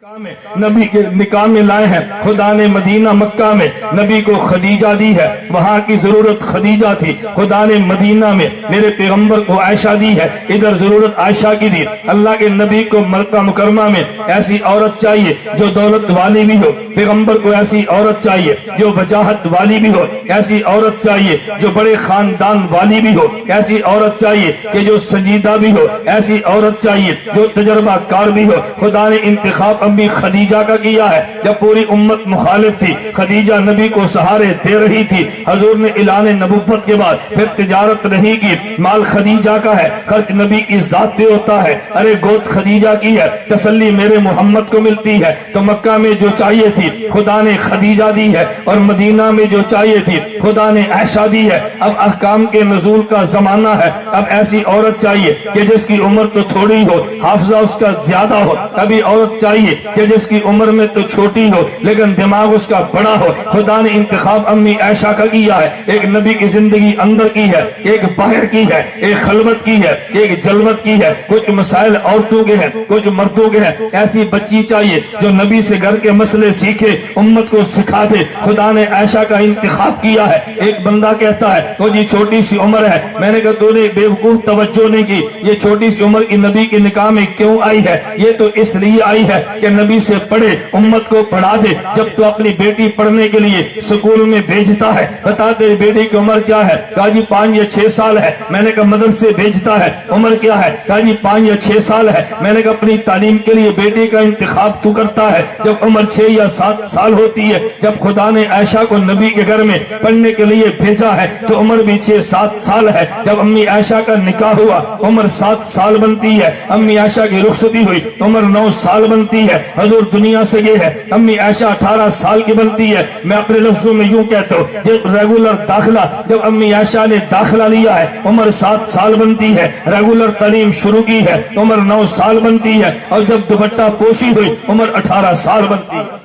نبی کے نکاح میں لائے ہیں. خدا نے مدینہ مکہ میں نبی کو خدیجہ دی ہے, وہاں کی ضرورت خدیجہ تھی. خدا نے مدینہ میں میرے پیغمبر کو عائشہ دی ہے, ادھر ضرورت عائشہ کی دی. اللہ کے نبی کو مکہ مکرمہ میں ایسی عورت چاہیے جو دولت والی بھی ہو, پیغمبر کو ایسی عورت چاہیے جو وجاہت والی بھی ہو, ایسی عورت چاہیے جو بڑے خاندان والی بھی ہو, ایسی عورت چاہیے کہ جو سنجیدہ بھی ہو, ایسی عورت چاہیے جو تجربہ کار بھی ہو. خدا نے انتخاب امی خدیجہ کا کیا ہے. جب پوری امت مخالف تھی, خدیجہ نبی کو سہارے دے رہی تھی. حضور نے اعلان نبوت کے بعد پھر تجارت نہیں کی, مال خدیجہ کا ہے, خرچ نبی کی ذات پہ ہوتا ہے. ارے گوت خدیجہ کی ہے, تسلی میرے محمد کو ملتی ہے. تو مکہ میں جو چاہیے تھی خدا نے خدیجہ دی ہے, اور مدینہ میں جو چاہیے تھی خدا نے عائشہ دی ہے. اب احکام کے نزول کا زمانہ ہے. اب ایسی عورت چاہیے کہ جس کی عمر تو تھوڑی ہو, حافظہ اس کا زیادہ ہو. ابھی عورت چاہیے کہ جس کی عمر میں تو چھوٹی ہو لیکن دماغ اس کا بڑا ہو. خدا نے انتخاب امی عائشہ کا کیا ہے. ایک نبی کی زندگی اندر کی ہے, ایک باہر کی ہے, ایک خلوت کی ہے, ایک جلوت کی ہے. کچھ مسائل عورتوں کے ہیں, کچھ مردوں کے ہیں. ایسی بچی چاہیے جو نبی سے گھر کے مسئلے سیکھے, امت کو سکھا دے. خدا نے عائشہ کا انتخاب کیا ہے. ایک بندہ کہتا ہے تو جی چھوٹی سی عمر ہے. میں نے کہا تو نے بے وقوف توجہ نہیں کی, یہ چھوٹی سی عمر کی نبی کے نکاح میں کیوں آئی ہے؟ یہ تو اس لیے آئی ہے کہ نبی سے پڑھے, امت کو پڑھا دے. جب تو اپنی بیٹی پڑھنے کے لیے سکول میں بھیجتا ہے, بتا تیری بیٹی کی عمر کیا ہے؟ کہا جی 5 یا 6 سال ہے. میں نے کہا مدرسے بھیجتا ہے, عمر کیا ہے؟ کہا جی 5 یا 6 سال ہے. میں نے کہا اپنی تعلیم کے لیے بیٹی کا انتخاب تو کرتا ہے جب عمر 6 یا 7 سال ہوتی ہے. جب خدا نے عائشہ کو نبی کے گھر میں پڑھنے کے لیے بھیجا ہے تو عمر بھی 6-7 سال ہے. جب امی عائشہ کا نکاح ہوا عمر 7 سال بنتی ہے. امی عائشہ کی رخصتی ہوئی عمر 9 سال بنتی ہے. حضور دنیا سے گئے ہے, امی عائشہ 18 سال کی بنتی ہے. میں اپنے لفظوں میں یوں کہتا ہوں, جب ریگولر داخلہ جب امی عائشہ نے داخلہ لیا ہے عمر 7 سال بنتی ہے. ریگولر تعلیم شروع کی ہے عمر 9 سال بنتی ہے. اور جب دوپٹہ پوشی ہوئی عمر 18 سال بنتی ہے.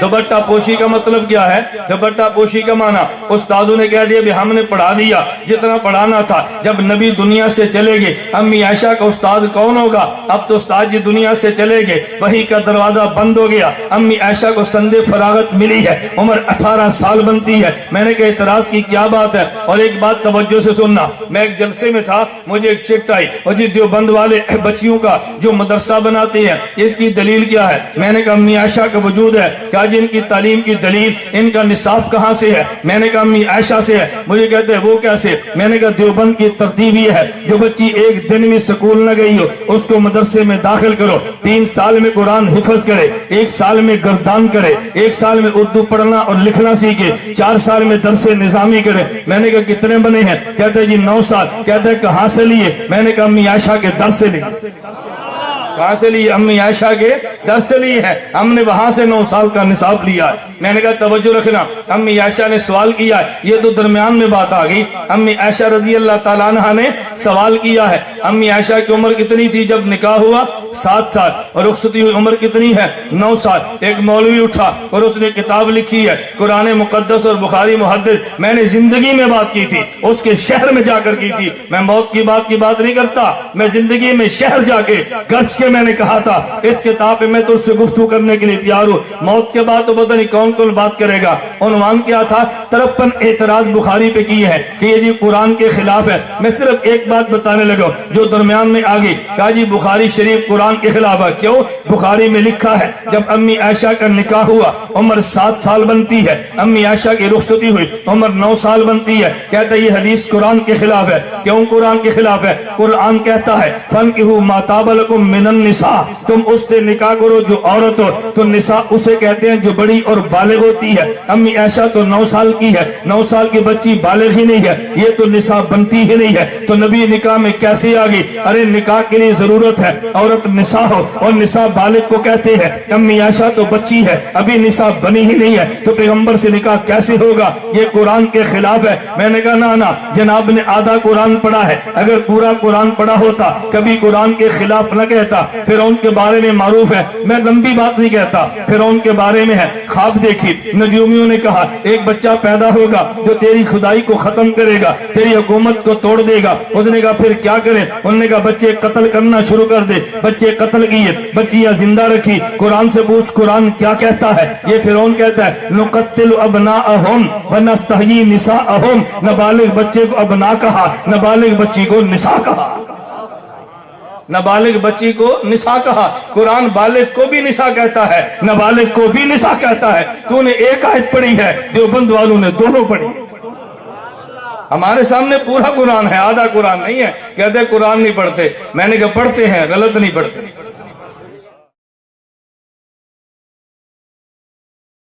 دوپٹہ پوشی کا مطلب کیا ہے؟ دوپٹہ پوشی کا معنی استادوں نے کہہ دیا بھی ہم نے پڑھا دیا جتنا پڑھانا تھا. جب نبی دنیا سے چلے گئے امی عائشہ کا استاد کون ہوگا؟ اب تو استاد جی دنیا سے چلے گئے, وحی کا دروازہ بند ہو گیا. امی عائشہ کو سند فراغت ملی ہے, عمر 18 سال بنتی ہے. میں نے کہا اعتراض کی کیا بات ہے؟ اور ایک بات توجہ سے سننا, میں ایک جلسے میں تھا, مجھے ایک چٹ آئی, اور جی دیوبند والے بچیوں کا جو مدرسہ بناتے ہیں اس کی دلیل کیا ہے؟ میں نے کہا امی عائشہ کا وجود ہے. کہا جن کی تعلیم کی دلیل, ان کا نصاب کہاں سے ہے؟ میں نے کہا امی عائشہ سے ہے. مجھے کہتے ہیں وہ کیسے؟ میں نے کہا دیوبند کی ترتیب یہ ہے, جو بچی ایک دن بھی سکول نہ گئی ہو اس کو مدرسے میں داخل کرو, 3 سال میں قرآن حفظ کرے, 1 سال میں گردان کرے, 1 سال میں اردو پڑھنا اور لکھنا سیکھے, 4 سال میں درس نظامی کرے. میں نے کہا کتنے بنے ہیں؟ کہتے ہیں جی 9 سال. کہتے ہیں کہاں سے لیے؟ میں نے کہا امی عائشہ کے در سے لیے. کہاں سے لیے؟ امی عائشہ کے در سے لیے ہیں. ہم نے وہاں سے 9 سال کا نصاب لیا ہے. میں نے کہا توجہ رکھنا, امی عائشہ نے سوال کیا ہے, یہ تو درمیان میں بات آ گئی. امی عائشہ رضی اللہ تعالیٰ عنہ نے سوال کیا ہے. امی عائشہ کی عمر کتنی تھی جب نکاح ہوا؟ 7 سال. اور رخصتی ہوئی عمر کتنی ہے؟ 9 سال. ایک مولوی اٹھا اور اس نے کتاب لکھی ہے قرآن مقدس اور بخاری محدث. میں نے زندگی میں بات کی تھی, اس کے شہر میں جا کر کی تھی. میں موت کی بات نہیں کرتا, میں زندگی میں شہر جا کے گرج کے میں نے کہا تھا اس کتاب پہ میں تو اس سے گفتگو کرنے کے لیے تیار ہوں. موت کے بعد تو پتہ نہیں کون بات کرے گا. عنوان کیا تھا؟ 53 اعتراض بخاری پہ کیے ہیں کہ یہ جی قرآن کے خلاف ہے. میں صرف ایک بات بتانے لگا جو درمیان میں آگئی. کہا جی بخاری شریف قرآن کے خلاف ہے. کیوں؟ بخاری میں لکھا ہے جب امی عائشہ کا نکاح ہوا عمر 7 سال بنتی ہے, امی عائشہ کی رخصتی ہوئی عمر 9 سال بنتی ہے. کہتا ہے یہ حدیث قرآن کے خلاف ہے. کیوں قرآن کے خلاف ہے؟ قرآن کہتا ہے فَانْكِحُوا مَا طَابَ لَكُم مِّنَ النِّسَاءِ, تم اس سے نکاح کرو جو عورت ہو. تو نساء اسے کہتے ہیں جو بڑی اور بالغ ہوتی ہے. امی عائشہ تو 9 سال کی ہے, 9 سال کی بچی بالغ ہی نہیں ہے, یہ تو نساء بنتی ہی نہیں ہے. تو نبی نکاح میں کیسے آ گئی؟ ارے نکاح کے لیے ضرورت ہے عورت نساء ہو, اور نساء بالغ کو کہتے ہیں. امی عائشہ تو بچی ہے, ابھی نساء بنی ہی نہیں ہے, تو پیغمبر سے نکاح کیسے ہوگا؟ یہ قرآن کے خلاف ہے. میں نے کہا نا جناب نے آدھا قرآن پڑھا ہے, اگر پورا قرآن پڑھا ہوتا کبھی قرآن کے خلاف نہ کہتا. فرعون کے بارے میں معروف ہے, میں لمبی بات نہیں کہتا, فرعون کے بارے میں ہے. خواب دیکھی, نجومیوں نے کہا ایک بچہ پیدا ہوگا جو تیری خدائی کو ختم کرے گا, تیری حکومت کو توڑ دے گا. اس نے کہا پھر کیا کریں؟ انہوں نے کہا بچے قتل کرنا شروع کر دے, بچے بچے قتل کیے، بچیاں زندہ رکھی، قرآن سے پوچھ قرآن کیا کہتا ہے؟ یہ فرعون کہتا ہے نقتل ابناءہم ونستحیی نساءہم، نابالغ بچے کو ابنا کہا، نابالغ بچی کو نساء کہا، نابالغ بچی کو نساء کہا۔ قرآن بالغ کو بھی نساء کہتا ہے، نابالغ کو بھی نساء کہتا ہے۔ تو نے ایک آیت پڑھی ہے، دیوبند والوں نے دونوں پڑھی۔ ہمارے سامنے پورا قرآن ہے، آدھا قرآن نہیں ہے۔ کہتے قرآن نہیں پڑھتے، میں نے کہا پڑھتے ہیں، غلط نہیں پڑھتے۔